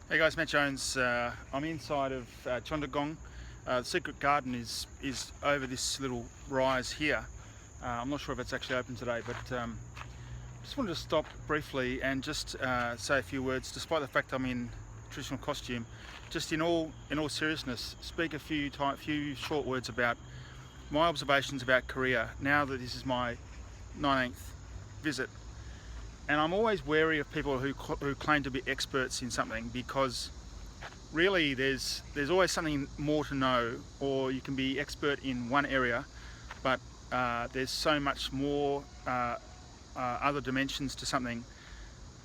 Hey guys, Matt Jones. I'm inside of Chondagong. The secret garden is over this little rise here. I'm not sure if it's actually open today, but just wanted to stop briefly and just say a few words, despite the fact I'm in traditional costume. Just in all seriousness, speak a few short words about my observations about Korea now that this is my 19th visit. And I'm always wary of people who claim to be experts in something, because really there's always something more to know, or you can be expert in one area, but there's so much more other dimensions to something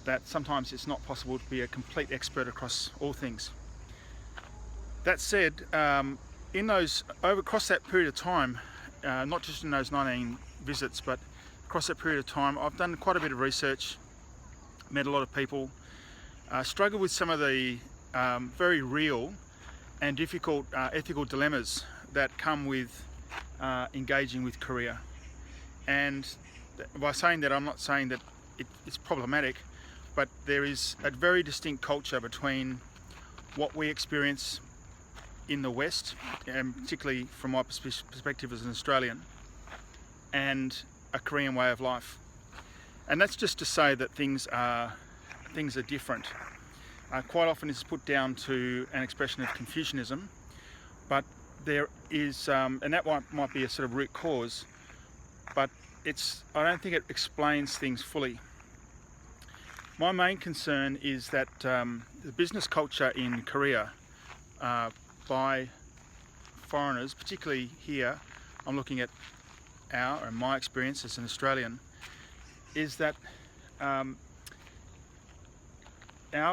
that sometimes it's not possible to be a complete expert across all things. That said, across that period of time, not just in those 19 visits, but across that period of time, I've done quite a bit of research, met a lot of people, struggled with some of the very real and difficult ethical dilemmas that come with engaging with Korea. And by saying that, I'm not saying that it's problematic, but there is a very distinct culture between what we experience in the West, and particularly from my perspective as an Australian, and a Korean way of life. And that's just to say that things are different. Quite often it's put down to an expression of Confucianism, but there is, and that might be a sort of root cause, but I don't think it explains things fully. My main concern is that the business culture in Korea by foreigners, particularly here, I'm looking at my experience as an Australian, is that our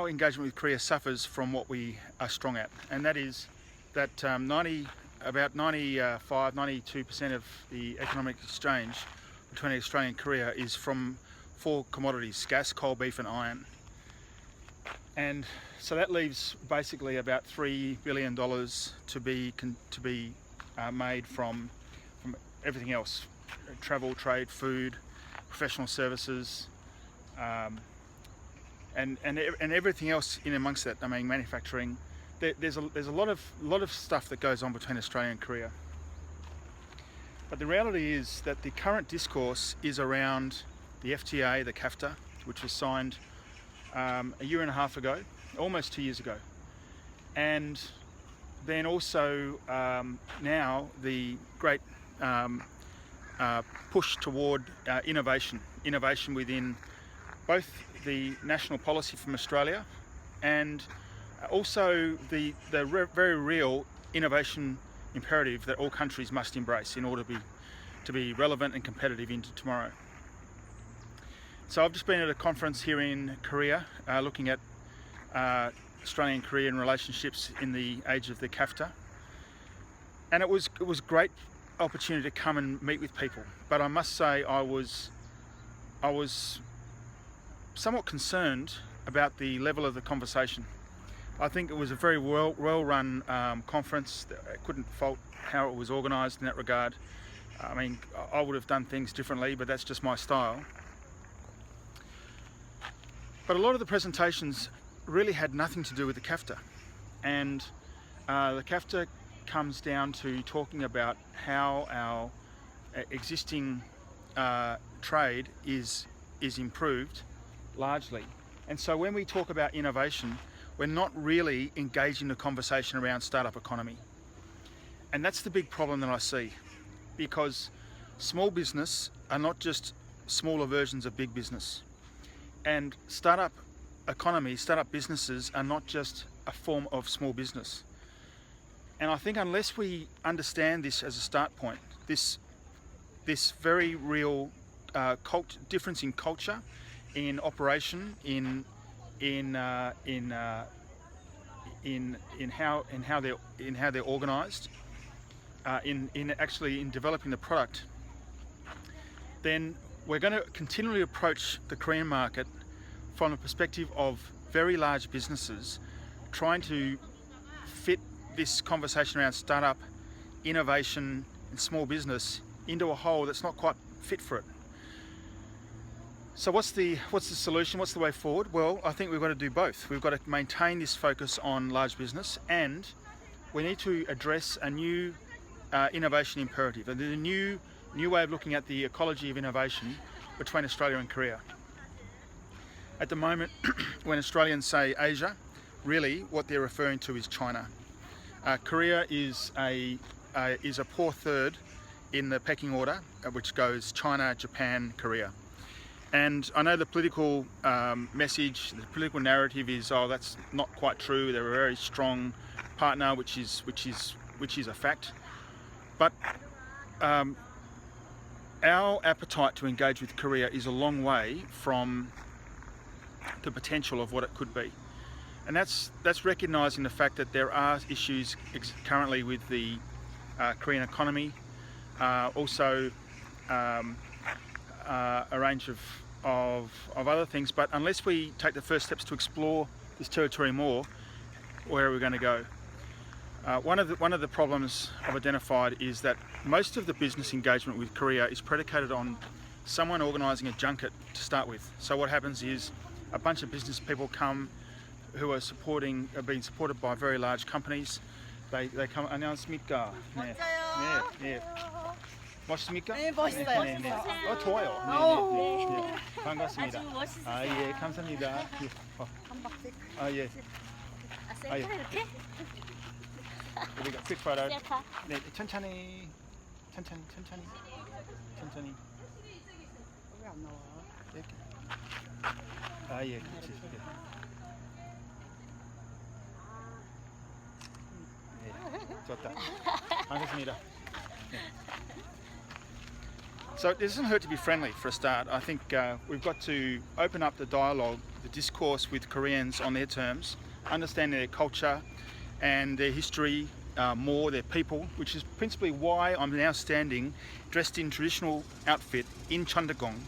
engagement with Korea suffers from what we are strong at, and that is that about 92% of the economic exchange between Australia and Korea is from four commodities: gas, coal, beef and iron. And so that leaves basically about $3 billion to be made from everything else: travel, trade, food, professional services, and everything else in amongst that. I mean, manufacturing. There's a lot of stuff that goes on between Australia and Korea. But the reality is that the current discourse is around the FTA, the CAFTA, which was signed a year and a half ago, almost 2 years ago, and then also now the great push toward innovation within both the national policy from Australia and also the very real innovation imperative that all countries must embrace in order to be relevant and competitive into tomorrow. So I've just been at a conference here in Korea looking at Australian Korean relationships in the age of the CAFTA, and it was a great opportunity to come and meet with people. But I must say I was somewhat concerned about the level of the conversation. I think it was a very well run conference. I couldn't fault how it was organised in that regard. I mean, I would have done things differently, but that's just my style. But a lot of the presentations really had nothing to do with the CAFTA, and the CAFTA comes down to talking about how our existing trade is improved largely. And so when we talk about innovation, we're not really engaging the conversation around startup economy. And that's the big problem that I see, because small business are not just smaller versions of big business. And startup businesses are not just a form of small business. And I think unless we understand this as a start point, this very real difference in culture, in operation, in how they're organised, in developing the product, then we're going to continually approach the Korean market from the perspective of very large businesses trying to fit this conversation around startup, innovation and small business into a hole that's not quite fit for it. So what's the solution? What's the way forward? Well, I think we've got to do both. We've got to maintain this focus on large business, and we need to address a new innovation imperative, a new way of looking at the ecology of innovation between Australia and Korea. At the moment, when Australians say Asia, really what they're referring to is China. Korea is a poor third in the pecking order, which goes China, Japan, Korea. And I know the political message, the political narrative is, oh, that's not quite true. They're a very strong partner, which is a fact. But our appetite to engage with Korea is a long way from the potential of what it could be. And that's recognising the fact that there are issues currently with the Korean economy, also a range of other things. But unless we take the first steps to explore this territory more, where are we going to go? One of the problems I've identified is that most of the business engagement with Korea is predicated on someone organising a junket to start with. So what happens is a bunch of business people come who are being supported by very large companies. They come. 안녕하십니까? 네. 멋있습니까? 네, 멋있어요. 네. 좋아요. 네. 반갑습니다. 아주 멋있으세요. 아, 예, 감사합니다. 예. 아, 예. 셀카 이렇게? 우리가 quick photo. 셀카. 네, 천천히. 왜 안 나와? 이렇게. 아, 예, 그렇지. 네, 좋다. 반갑습니다. So it doesn't hurt to be friendly for a start. I think we've got to open up the dialogue, the discourse with Koreans on their terms, understand their culture and their history more, their people, which is principally why I'm now standing dressed in traditional outfit in Cheondeokgung,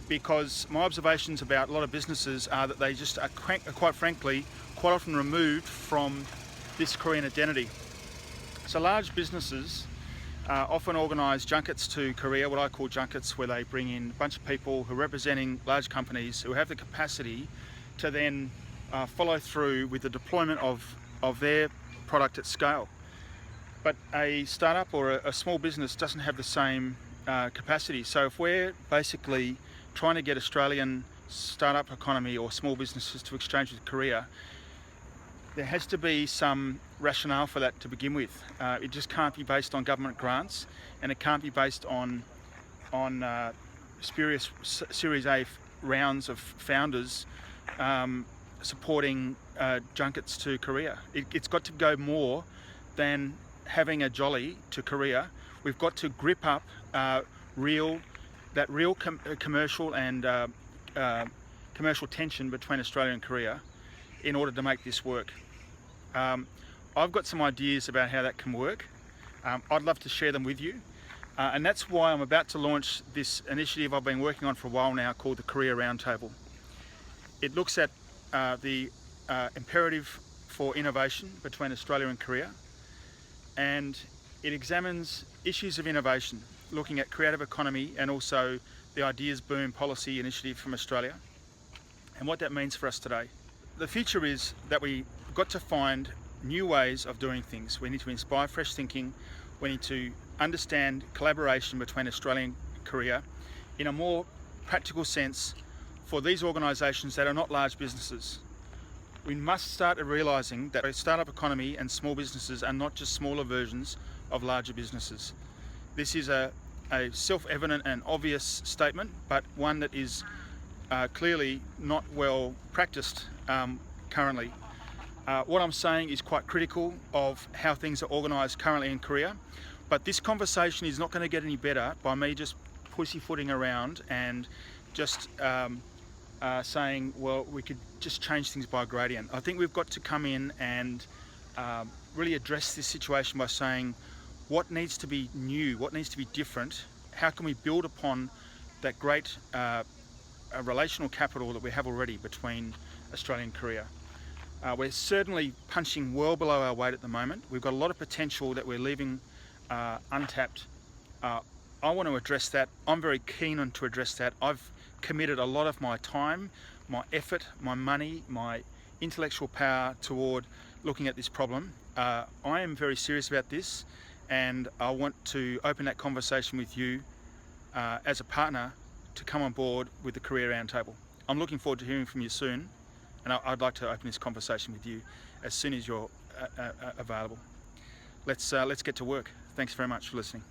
because my observations about a lot of businesses are that they just are quite frankly quite often removed from this Korean identity. So large businesses often organise junkets to Korea, what I call junkets, where they bring in a bunch of people who are representing large companies who have the capacity to then follow through with the deployment of their product at scale. But a startup or a small business doesn't have the same capacity. So if we're basically trying to get Australian startup economy or small businesses to exchange with Korea, there has to be some rationale for that to begin with. It just can't be based on government grants, and it can't be based on spurious Series A rounds of founders supporting junkets to Korea. It's got to go more than having a jolly to Korea. We've got to grip up real commercial and commercial tension between Australia and Korea in order to make this work. I've got some ideas about how that can work. I'd love to share them with you. And that's why I'm about to launch this initiative I've been working on for a while now called the Korea Roundtable. It looks at the imperative for innovation between Australia and Korea, and it examines issues of innovation, looking at creative economy and also the Ideas Boom policy initiative from Australia and what that means for us today. The future is that we've got to find new ways of doing things. We need to inspire fresh thinking. We need to understand collaboration between Australia and Korea in a more practical sense for these organisations that are not large businesses. We must start realising that a startup economy and small businesses are not just smaller versions of larger businesses. This is a self-evident and obvious statement, but one that is clearly not well practiced currently. What I'm saying is quite critical of how things are organised currently in Korea, but this conversation is not going to get any better by me just pussyfooting around and just saying, well, we could just change things by gradient. I think we've got to come in and really address this situation by saying what needs to be new, what needs to be different, how can we build upon that great relational capital that we have already between Australia and Korea. We're certainly punching well below our weight at the moment. We've got a lot of potential that we're leaving untapped. I want to address that. I'm very keen on to address that. I've committed a lot of my time, my effort, my money, my intellectual power toward looking at this problem. I am very serious about this, and I want to open that conversation with you as a partner to come on board with the Career Roundtable. I'm looking forward to hearing from you soon, and I'd like to open this conversation with you as soon as you're available. Let's get to work. Thanks very much for listening.